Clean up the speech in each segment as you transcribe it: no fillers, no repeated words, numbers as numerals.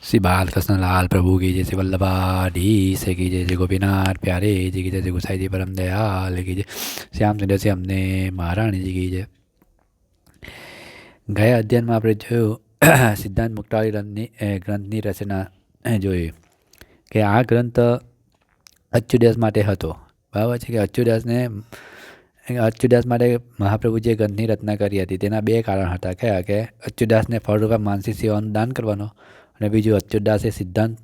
श्री बालकृष्ण लाल प्रभु की जय, श्री वल्लभाधीश की जय, श्री गोपीनाथ प्यारे जी की जय, श्री गोसाई जी परम दयाल की जय, श्याम सुंदर से हमने મહારાણી જી की जय. ગયા અધ્યાયમાં આપણે જોયું સિદ્ધાંત મુક્તાવલી ગ્રંથની રચના જોઈ કે આ ગ્રંથ અચ્યુદાસ માટે હતો. બરાબર છે કે અચ્યુદાસ માટે મહાપ્રભુજીએ ગ્રંથની રચના કરી હતી. તેના બે કારણ હતા. કયા કે અચ્યુદાસને ફળરૂપે માનસિક સેવાનું દાન કરવાનો અને બીજું અચ્યુદાસે સિદ્ધાંત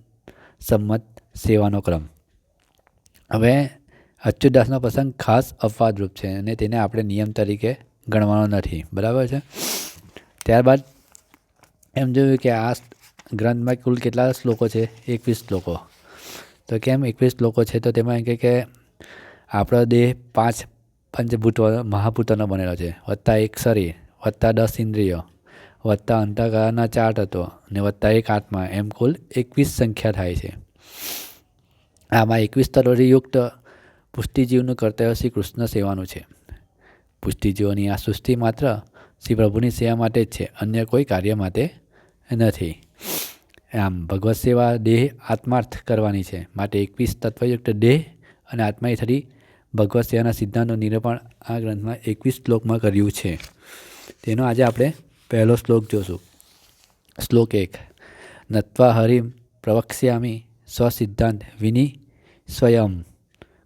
સંમત સેવાનો ક્રમ. હવે અચ્યુદાસનો પ્રસંગ ખાસ અપવાદરૂપ છે અને તેને આપણે નિયમ તરીકે ગણવાનો નથી. બરાબર છે. ત્યારબાદ એમ જોયું કે આ ગ્રંથમાં કુલ કેટલા શ્લોકો છે? 21 શ્લોકો. તો કેમ 21 શ્લોકો છે? તો તેમાં એમ કે આપણો દેહ 5 પંચભૂતો મહાભૂતોનો બનેલો છે, વત્તા 1 શરીર, વત્તા 10 ઇન્દ્રિયો, વત્તા અંતઃકરણના 4 તત્વો અને વત્તા 1 આત્મા, એમ કુલ 21 સંખ્યા થાય છે. આમાં 21 તત્વોથી યુક્ત પુષ્ટિજીવનું કર્તવ્ય શ્રી કૃષ્ણ સેવાનું છે. પુષ્ટિજીવોની આ સૃષ્ટિ માત્ર શ્રી પ્રભુની સેવા માટે જ છે, અન્ય કોઈ કાર્ય માટે નથી. આમ ભગવત સેવા દેહ આત્માર્થ કરવાની છે, માટે 21 તત્વયુક્ત દેહ અને આત્માએ થતી ભગવત સેવાના સિદ્ધાંતનું નિરૂપણ આ ગ્રંથમાં 21 શ્લોકમાં કર્યું છે. તેનો આજે આપણે પહેલો શ્લોક જોશું. શ્લોક 1. નત્વા હરિમ પ્રવક્ષ્યામિ સ્વસિદ્ધાંત વિનિ સ્વયં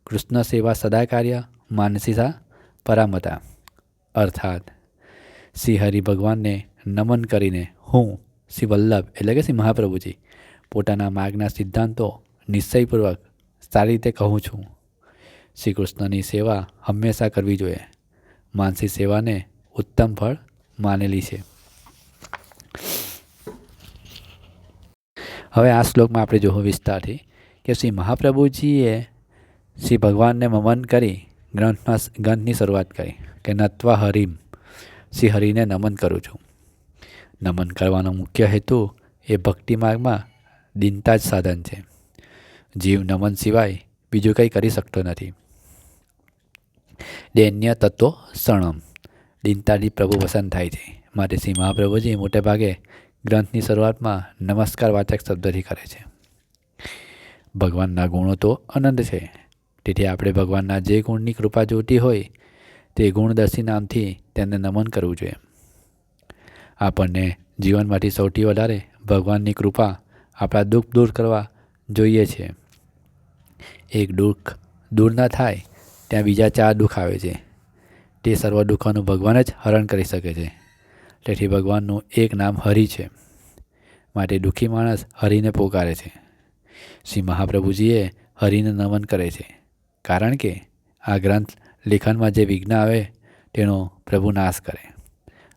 કૃષ્ણ સેવા સદા કાર્ય માનસીસા પરામતા. અર્થાત શ્રી હરિ ભગવાનને નમન કરીને હું શ્રી વલ્લભ એટલે કે શ્રી મહાપ્રભુજી પોતાના માર્ગના સિદ્ધાંતો નિશ્ચયપૂર્વક સારી રીતે કહું છું. શ્રી કૃષ્ણની સેવા હંમેશા કરવી જોઈએ. માનસી સેવાને ઉત્તમ ફળ માનેલી છે. હવે આ શ્લોકમાં આપણે જોવું વિસ્તારથી કે શ્રી મહાપ્રભુજીએ શ્રી ભગવાનને નમન કરી ગ્રંથની શરૂઆત કરી કે નત્વા હરિમ, શ્રી હરિને નમન કરું છું. નમન કરવાનો મુખ્ય હેતુ એ ભક્તિ માર્ગમાં દીનતા જ સાધન છે. જીવ નમન સિવાય બીજું કંઈ કરી શકતો નથી. દૈન્ય તત્વો શરણમ, દીનતાથી પ્રભુ પસંદ થાય છે. માટે શ્રી મહાપ્રભુજી મોટે ભાગે ગ્રંથની શરૂઆતમાં નમસ્કાર વાચક શબ્દથી કરે છે. ભગવાનના ગુણો તો અનંત છે, તેથી આપણે ભગવાનના જે ગુણની કૃપા જોઈતી હોય તે ગુણદર્શી નામથી તેને નમન કરવું જોઈએ. આપણને જીવનમાંથી સૌથી વધારે ભગવાનની કૃપા આપણા દુઃખ દૂર કરવા જોઈએ છે. એક દુઃખ દૂર ન થાય ત્યાં બીજા 4 દુઃખ આવે છે. તે સર્વ દુઃખોનું ભગવાન જ હરણ કરી શકે છે. તેથી ભગવાનનું એક નામ હરિ છે. માટે દુઃખી માણસ હરિને પોકારે છે. શ્રી મહાપ્રભુજીએ હરિને નમન કરે છે, કારણ કે આ ગ્રંથ લેખનમાં જે વિઘ્ન આવે તેનો પ્રભુ નાશ કરે.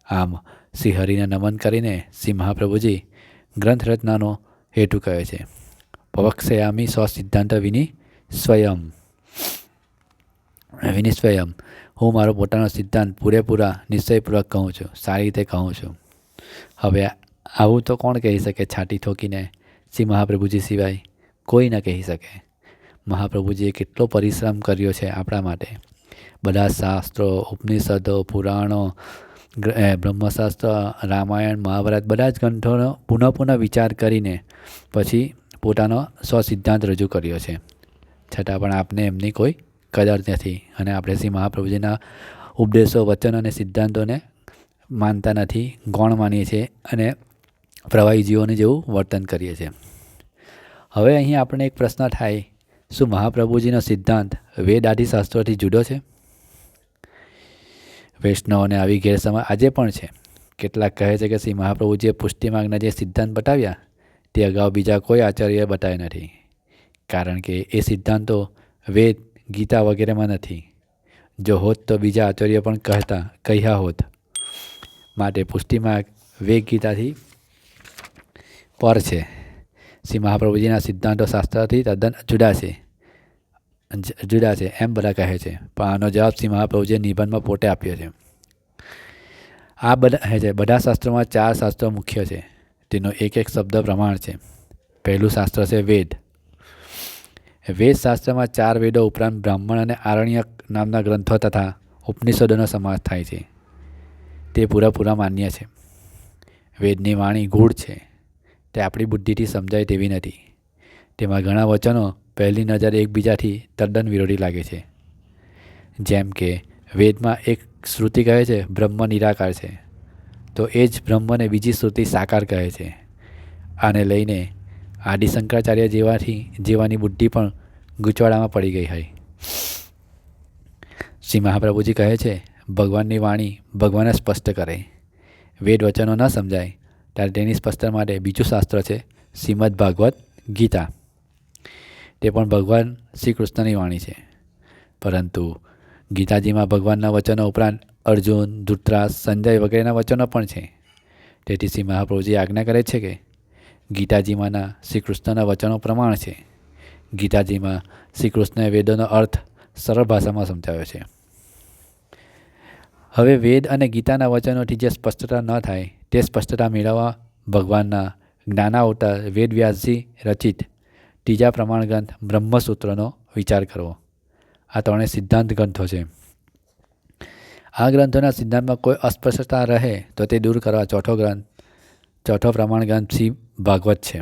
આમ શ્રી હરિને નમન કરીને શ્રી મહાપ્રભુજી ગ્રંથ રચનાનો હેતુ કહે છે. પ્રવક્ષ્યામિ સ્વસિદ્ધાંત વિનિ સ્વયં. હું મારો પોતાનો સિદ્ધાંત પૂરેપૂરા નિશ્ચયપૂર્વક કહું છું, સારી રીતે કહું છું. હવે આવું તો કોણ કહી શકે છાતી ઠોકીને? શ્રી મહાપ્રભુજી સિવાય કોઈ ન કહી શકે. મહાપ્રભુજીએ કેટલો પરિશ્રમ કર્યો છે આપણા માટે. બધા શાસ્ત્રો, ઉપનિષદો, પુરાણો, બ્રહ્મશાસ્ત્ર, રામાયણ, મહાભારત બધા જ ગ્રંથોનો પુનઃ વિચાર કરીને પછી પોતાનો સ્વસિદ્ધાંત રજૂ કર્યો છે. છતાં પણ આપને એમની કોઈ કદર નથી અને આપણે શ્રી મહાપ્રભુજીના ઉપદેશો, વચનો અને સિદ્ધાંતોને માનતા નથી, ગૌણ માનીએ છીએ અને પ્રવાહી જીવોને જેવું વર્તન કરીએ છીએ. હવે અહીં આપણને એક પ્રશ્ન થાય, શું મહાપ્રભુજીનો સિદ્ધાંત વેદ આદિ શાસ્ત્રોથી જુદો છે? વૈષ્ણવોને આવી ગેરસમજ આજે પણ છે. કેટલાક કહે છે કે શ્રી મહાપ્રભુજીએ પુષ્ટિ માર્ગના જે સિદ્ધાંત બતાવ્યા તે અગાઉ બીજા કોઈ આચાર્યએ બતાવ્યા નથી, કારણ કે એ સિદ્ધાંતો વેદ, ગીતા વગેરેમાં નથી. જો હોત તો બીજા આચાર્ય પણ કહ્યા હોત. માટે પુષ્ટિ માર્ગ વેદ, ગીતાથી પર છે. શ્રી મહાપ્રભુજીના સિદ્ધાંતો શાસ્ત્રથી તદ્દન જુદા છે એમ બધા કહે છે, પણ આનો જવાબ શ્રી મહાપ્રભુજીએ નિબંધમાં પોતે આપ્યો છે. આ બધા શાસ્ત્રોમાં 4 શાસ્ત્રો મુખ્ય છે. તેનો એક શબ્દ પ્રમાણ છે. પહેલું શાસ્ત્ર છે વેદ. વેદ શાસ્ત્રમાં 4 વેદો ઉપરાંત બ્રાહ્મણ અને આરણ્યક નામના ગ્રંથો તથા ઉપનિષદોનો સમાવેશ થાય છે. તે પૂરેપૂરા માન્ય છે. વેદની વાણી ગૂઢ છે. તે આપણી બુદ્ધિથી સમજાય તેવી નથી. તેમાં ઘણા વચનો પહેલી નજરે એકબીજાથી તદ્દન વિરોધી લાગે છે. જેમ કે વેદમાં એક શ્રુતિ કહે છે બ્રહ્મ નિરાકાર છે, તો એ જ બ્રહ્મને બીજી શ્રુતિ સાકાર કહે છે. આને લઈને આદિ શંકરાચાર્ય જેવાની બુદ્ધિ પણ ગૂંચવાડામાં પડી ગઈ હોય. શ્રી મહાપ્રભુજી કહે છે ભગવાનની વાણી ભગવાને સ્પષ્ટ કરે. વેદ વચનો ન સમજાય ત્યારે તેની સ્પષ્ટતા માટે બીજું શાસ્ત્ર છે શ્રીમદ ભાગવત ગીતા. તે પણ ભગવાન શ્રી કૃષ્ણની વાણી છે. પરંતુ ગીતાજીમાં ભગવાનના વચનો ઉપરાંત અર્જુન, ધૃતરાષ્ટ્ર, સંજય વગેરેના વચનો પણ છે. તેથી શ્રી મહાપ્રભુજી આજ્ઞા કરે છે કે ગીતાજીમાંના શ્રી કૃષ્ણના વચનો પ્રમાણ છે. ગીતાજીમાં શ્રી કૃષ્ણએ વેદોનો અર્થ સરળ ભાષામાં સમજાવ્યો છે. હવે વેદ અને ગીતાના વચનોથી જે સ્પષ્ટતા ન થાય તે સ્પષ્ટતા મેળવવા ભગવાનના જ્ઞાનાવતાર વેદવ્યાસજી રચિત ત્રીજા પ્રમાણ ગ્રંથ બ્રહ્મસૂત્રનો વિચાર કરવો. આ ત્રણેય સિદ્ધાંત ગ્રંથો છે. આ ગ્રંથોના સિદ્ધાંતમાં કોઈ અસ્પષ્ટતા રહે તો તે દૂર કરવા ચોથો પ્રમાણ ગ્રંથ શ્રી ભાગવત છે.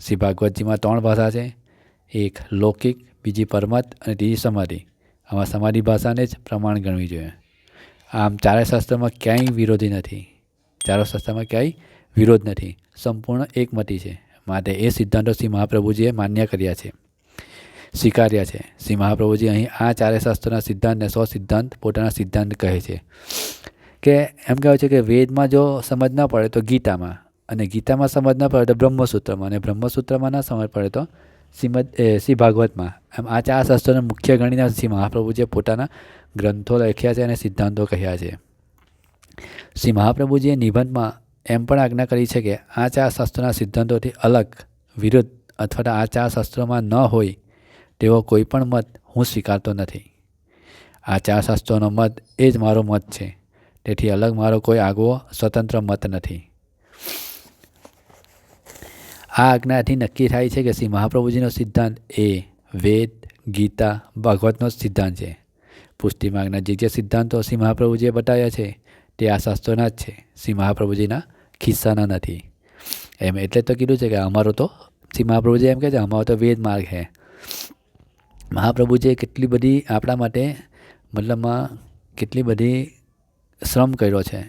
શ્રી ભાગવતજીમાં 3 ભાષા છે. એક લૌકિક, બીજી પરમત અને ત્રીજી સમાધિ. આમાં સમાધિ ભાષાને જ પ્રમાણ ગણવી જોઈએ. આમ ચારે શાસ્ત્રમાં ક્યાંય વિરોધ નથી. સંપૂર્ણ એકમતી છે. માટે એ સિદ્ધાંતો શ્રી મહાપ્રભુજીએ માન્ય કર્યા છે, સ્વીકાર્યા છે. શ્રી મહાપ્રભુજી અહીં આ ચારે શાસ્ત્રોના સિદ્ધાંતને સિદ્ધાંત પોતાના સિદ્ધાંત કહે છે. કે એમ કહેવાય છે કે વેદમાં જો સમજ ન પડે તો ગીતામાં, અને ગીતામાં સમજ ન પડે તો બ્રહ્મસૂત્રમાં, અને બ્રહ્મસૂત્રમાં ન સમજ પડે તો શ્રી ભાગવતમાં. એમ આ 4 શાસ્ત્રોને મુખ્ય ગણીને શ્રી મહાપ્રભુજીએ પોતાના ગ્રંથો લખ્યા છે અને સિદ્ધાંતો કહ્યા છે. શ્રી મહાપ્રભુજીએ નિબંધમાં એમ પણ આજ્ઞા કરી છે કે આ 4 શાસ્ત્રોના સિદ્ધાંતોથી અલગ, વિરુદ્ધ અથવા આ 4 શાસ્ત્રોમાં ન હોય તેવો કોઈ પણ મત હું સ્વીકારતો નથી. આ 4 શાસ્ત્રોનો મત એ જ મારો મત છે. તેથી અલગ મારો કોઈ આગવો સ્વતંત્ર મત નથી. આ આજ્ઞાથી નક્કી થાય છે કે શ્રી મહાપ્રભુજીનો સિદ્ધાંત એ વેદ, ગીતા, ભાગવતનો સિદ્ધાંત છે. પુષ્ટિમાર્ગના જે સિદ્ધાંતો શ્રી મહાપ્રભુજીએ બતાવ્યા છે તે આ શાસ્ત્રોના જ છે, શ્રી મહાપ્રભુજીના ખિસ્સાના નથી. એમ એટલે તો કીધું છે કે અમારો તો શ્રી મહાપ્રભુજી એમ કહે છે અમારો તો વેદ માર્ગ છે. મહાપ્રભુજીએ કેટલી બધી આપણા માટે મતલબમાં કેટલી બધી શ્રમ કર્યો છે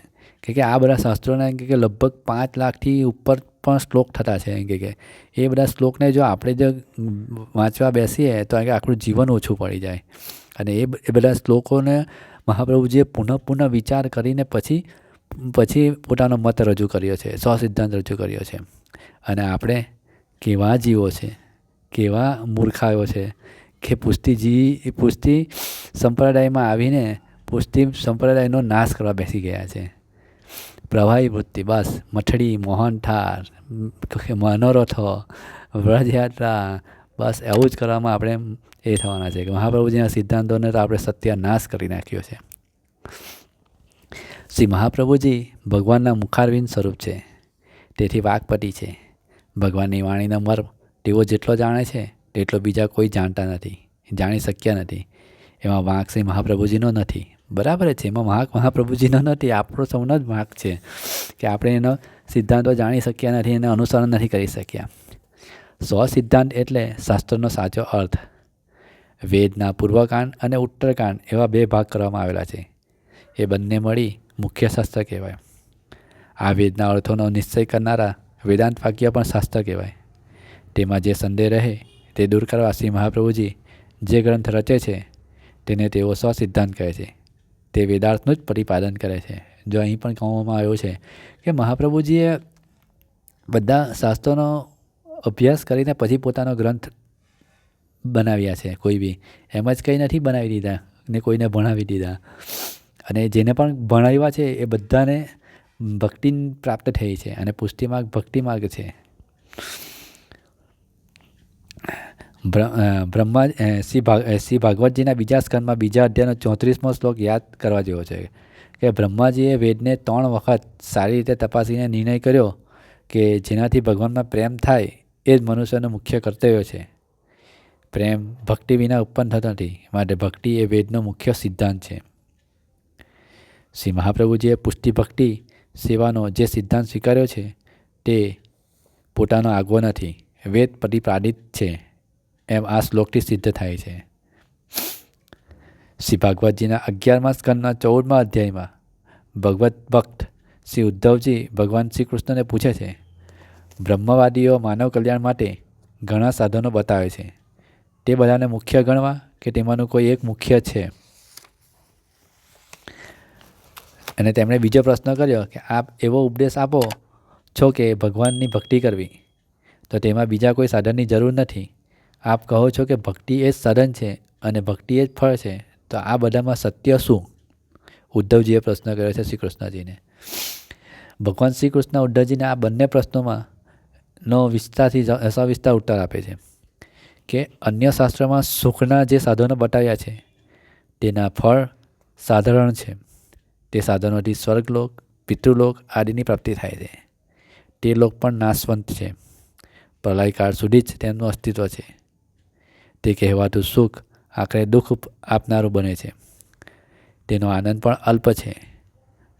કે આ બધા શાસ્ત્રોના કે લગભગ 5 લાખથી ઉપર પણ શ્લોક થતા છે. કે એ બધા શ્લોકને જો આપણે જો વાંચવા બેસીએ તો આખું જીવન ઓછું પડી જાય. અને એ બધા શ્લોકોને મહાપ્રભુજીએ પુનઃ વિચાર કરીને પછી પોતાનો મત રજૂ કર્યો છે, સિદ્ધાંત રજૂ કર્યો છે. અને આપણે કેવા જીવો છે, કેવા મૂર્ખાઓ છે કે પુષ્ટિ સંપ્રદાયમાં આવીને પુષ્ટિ સંપ્રદાયનો નાશ કરવા બેસી ગયા છે. પ્રવાહી વૃત્તિ, બસ મઠડી, મોહનથાળ, મનોરથો, વ્રજયાત્રા, બસ એવું જ કરવામાં આપણે એ થવાના છે કે મહાપ્રભુજીના સિદ્ધાંતોને તો આપણે સત્યાનાશ કરી નાખ્યો છે. શ્રી મહાપ્રભુજી ભગવાનના મુખારવિંદ સ્વરૂપ છે. તેથી વાકપતિ છે. ભગવાનની વાણીનો મર્મ તેઓ જેટલો જાણે છે તેટલો બીજા કોઈ જાણતા નથી, જાણી શક્યા નથી. એમાં વાંક શ્રી મહાપ્રભુજીનો નથી. બરાબર છે, એમાં વાંક મહાપ્રભુજીનો નથી, આપણો સૌનો જ વાંક છે કે આપણે એનો સિદ્ધાંતો જાણી શક્યા નથી, એને અનુસરણ નથી કરી શક્યા. સિદ્ધાંત એટલે શાસ્ત્રનો સાચો અર્થ. વેદના પૂર્વકાંડ અને ઉત્તરકાંડ એવા 2 ભાગ કરવામાં આવેલા છે. એ બંને મળી મુખ્ય શાસ્ત્ર કહેવાય. આ વેદના અર્થોનો નિશ્ચય કરનારા વેદાંત વાક્ય પણ શાસ્ત્ર કહેવાય. તેમાં જે સંદેહ રહે તે દૂર કરવા શ્રી મહાપ્રભુજી જે ગ્રંથ રચે છે તેને તેઓ સિદ્ધાંત કહે છે. તે વેદાર્થનું જ પ્રતિપાદન કરે છે. જો અહીં પણ કહેવામાં આવ્યું છે કે મહાપ્રભુજીએ બધા શાસ્ત્રોનો અભ્યાસ કરીને પછી પોતાનો ગ્રંથ બનાવ્યા છે. કોઈ બી એમ જ કંઈ નથી બનાવી દીધા ને કોઈને ભણાવી દીધા. અને જેને પણ ભણાવ્યા છે એ બધાને ભક્તિ પ્રાપ્ત થઈ છે. અને પુષ્ટિમાર્ગ ભક્તિ માર્ગ છે. શ્રી ભાગવતજીના બીજા સ્કંદમાં બીજા અધ્યાયનો 34મો શ્લોક યાદ કરવા જેવો છે કે બ્રહ્માજીએ વેદને 3 વખત સારી રીતે તપાસીને નિર્ણય કર્યો કે જેનાથી ભગવાનમાં પ્રેમ થાય એ જ મનુષ્યનું મુખ્ય કર્તવ્ય છે. પ્રેમ ભક્તિ વિના ઉત્પન્ન થતો નથી, માટે ભક્તિ એ વેદનો મુખ્ય સિદ્ધાંત છે. શ્રી મહાપ્રભુજીએ પુષ્ટિ ભક્તિ સેવાનો જે સિદ્ધાંત સ્વીકાર્યો છે તે પોતાનો આગવો નથી, વેદ પ્રતિપાદિત છે, એમ આ શ્લોકથી સિદ્ધ થાય છે. શ્રી ભાગવતજીના 11મા સ્કંદના 14મા અધ્યાયમાં ભગવત ભક્ત શ્રી ઉદ્ધવજી ભગવાન શ્રી કૃષ્ણને પૂછે છે. બ્રહ્મવાદીઓ માનવ કલ્યાણ માટે ઘણા સાધનો બતાવે છે. તે બધાને મુખ્ય ગણવા કે તેમાંનું કોઈ એક મુખ્ય છે? અને તેમણે બીજો પ્રશ્ન કર્યો કે આપ એવો ઉપદેશ આપો છો કે ભગવાનની ભક્તિ કરવી, તો તેમાં બીજા કોઈ સાધનની જરૂર નથી. આપ કહો છો કે ભક્તિ એ જ સાધન છે અને ભક્તિ એ જ ફળ છે, તો આ બધામાં સત્ય શું? ઉદ્ધવજીએ પ્રશ્ન કર્યો છે શ્રી કૃષ્ણજીને. ભગવાન શ્રી કૃષ્ણ ઉદ્ધવજીને આ બંને પ્રશ્નોમાં નો વિસ્તારથી સવિસ્તાર ઉત્તર આપે છે કે અન્ય શાસ્ત્રોમાં સુખના જે સાધનો બતાવ્યા છે તેના ફળ સાધારણ છે. તે સાધનોથી સ્વર્ગલોક, પિતૃલોક આદિની પ્રાપ્તિ થાય છે. તે લોક પણ નાશવંત છે. પ્રલયકાળ સુધી જ તેમનું અસ્તિત્વ છે. તે કહેવાતું સુખ આખરે દુઃખ આપનારું બને છે. તેનો આનંદ પણ અલ્પ છે.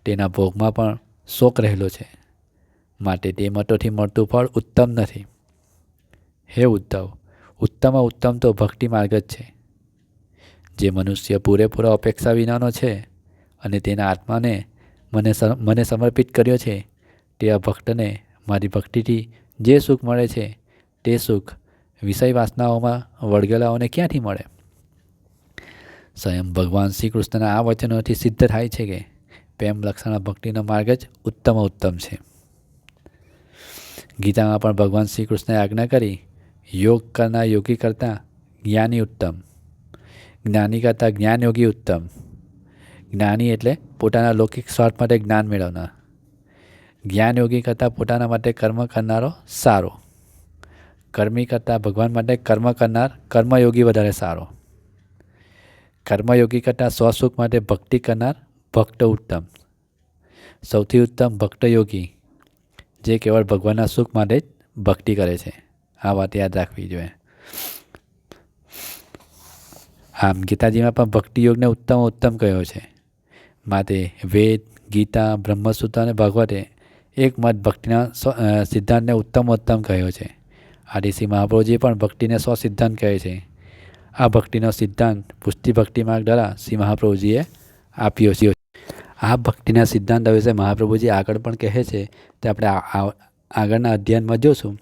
તેના ભોગમાં પણ શોક રહેલો છે. માટે તે મતોથી મળતું ફળ ઉત્તમ નથી. હે ઉદ્ધવ, ઉત્તમમાં ઉત્તમ તો ભક્તિ માર્ગ જ છે. જે મનુષ્ય પૂરેપૂરો અપેક્ષા વિનાનો છે અને તેના આત્માને મને સમર્પિત કર્યો છે, તે આ ભક્તને મારી ભક્તિથી જે સુખ મળે છે તે સુખ વિષય વાસનાઓમાં વળગેલાઓને ક્યાંથી મળે? સ્વયં ભગવાન શ્રી કૃષ્ણના આ વચનોથી સિદ્ધ થાય છે કે પ્રેમ લક્ષણ ભક્તિનો માર્ગ જ ઉત્તમ છે. ગીતામાં પણ ભગવાન શ્રી કૃષ્ણએ આજ્ઞા કરી, યોગ કરનાર યોગી કરતાં જ્ઞાની ઉત્તમ, જ્ઞાની કરતાં જ્ઞાન યોગી ઉત્તમ. જ્ઞાની એટલે પોતાના લૌકિક સ્વાર્થ માટે જ્ઞાન મેળવનાર. જ્ઞાન યોગી કરતાં પોતાના માટે કર્મ કરનારો સારો. કર્મી કરતાં ભગવાન માટે કર્મ કરનાર કર્મયોગી વધારે સારો. કર્મયોગી કરતાં સ્વસુખ માટે ભક્તિ કરનાર ભક્ત ઉત્તમ. સૌથી ઉત્તમ ભક્ત યોગી, જે કેવળ ભગવાનના સુખ માટે જ ભક્તિ કરે છે. આ વાત યાદ રાખવી જોઈએ. આમ ગીતાજીમાં પણ ભક્તિ યોગને ઉત્તમ કહ્યો છે. માટે વેદ, ગીતા, બ્રહ્મસૂત્ર અને ભાગવતે એક મત ભક્તિના સિદ્ધાંતને ઉત્તમ કહ્યો છે. આદિશ્રી મહાપ્રભુજી પણ ભક્તિને સિદ્ધાંત કહે છે. આ ભક્તિનો સિદ્ધાંત પુષ્ટિ ભક્તિ માર્ગ દ્વારા શ્રી મહાપ્રભુજીએ આપ્યો છે. આ ભક્તિના સિદ્ધાંત વિશે મહાપ્રભુજી આગળ પણ કહે છે, તે આપણે આગળના અધ્યયનમાં જોશું.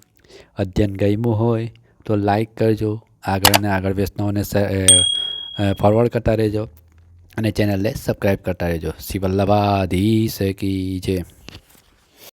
અધ્યયન ગમ્યું હોય તો લાઈક કરજો, આગળ વૈષ્ણવોને ફોરવર્ડ કરતા રહેજો અને ચેનલને સબસ્ક્રાઈબ કરતા રહેજો. શ્રી વલ્લભાધીશ કી જય.